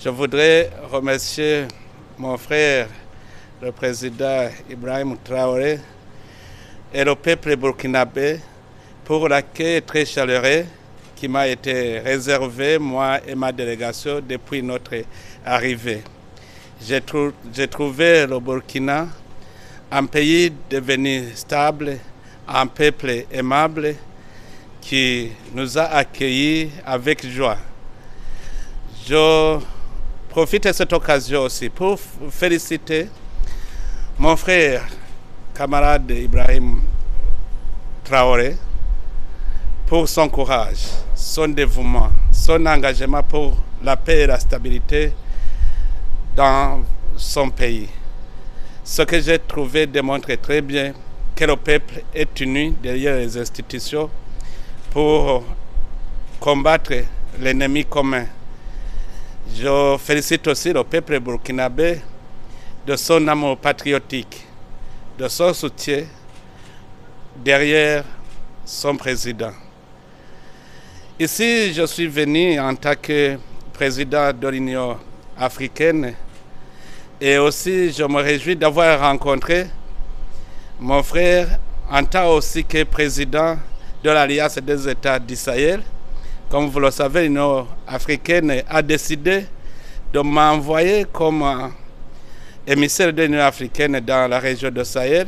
Je voudrais remercier mon frère, le président Ibrahim Traoré, et le peuple burkinabé pour l'accueil très chaleureux qui m'a été réservé, moi et ma délégation, depuis notre arrivée. J'ai trouvé le Burkina un pays devenu stable, un peuple aimable qui nous a accueillis avec joie. Je profite de cette occasion aussi pour féliciter mon frère, camarade Ibrahim Traoré, pour son courage, son dévouement, son engagement pour la paix et la stabilité dans son pays. Ce que j'ai trouvé démontre très bien que le peuple est uni derrière les institutions pour combattre l'ennemi commun. Je félicite aussi le peuple burkinabé de son amour patriotique, de son soutien derrière son président. Ici, je suis venu en tant que président de l'Union africaine et aussi je me réjouis d'avoir rencontré mon frère en tant aussi que président de l'Alliance des États du Sahel. Comme vous le savez, l'Union africaine a décidé de m'envoyer comme émissaire de l'Union africaine dans la région de Sahel.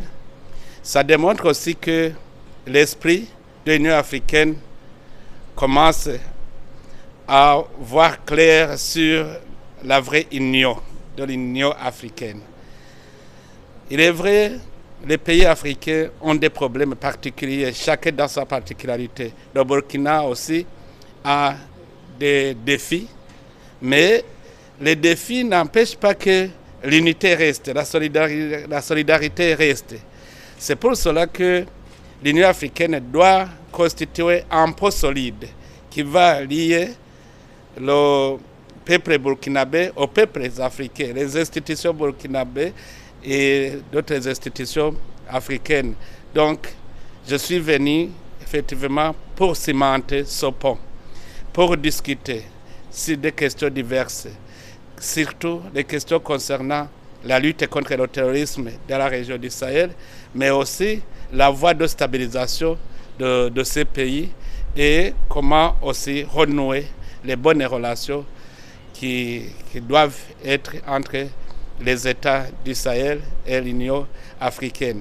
Ça démontre aussi que l'esprit de l'Union africaine commence à voir clair sur la vraie union de l'Union africaine. Il est vrai, les pays africains ont des problèmes particuliers, chacun dans sa particularité. Le Burkina aussi a des défis, mais les défis n'empêchent pas que l'unité reste, la solidarité reste. C'est pour cela que l'Union africaine doit constituer un pont solide qui va lier le peuple burkinabé aux peuples africains, les institutions burkinabées et d'autres institutions africaines. Donc, je suis venu effectivement pour cimenter ce pont, pour discuter sur des questions diverses, surtout les questions concernant la lutte contre le terrorisme dans la région du Sahel, mais aussi la voie de stabilisation de ces pays et comment aussi renouer les bonnes relations qui doivent être entre les États du Sahel et l'Union africaine.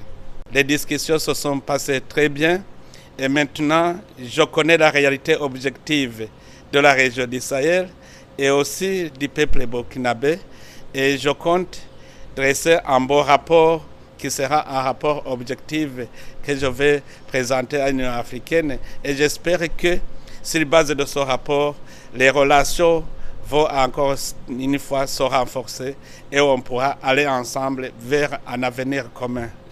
Les discussions se sont passées très bien et maintenant je connais la réalité objective de la région du Sahel et aussi du peuple burkinabé et je compte dresser un bon rapport qui sera un rapport objectif que je vais présenter à l'Union africaine et j'espère que sur la base de ce rapport, les relations vont encore une fois se renforcer et on pourra aller ensemble vers un avenir commun.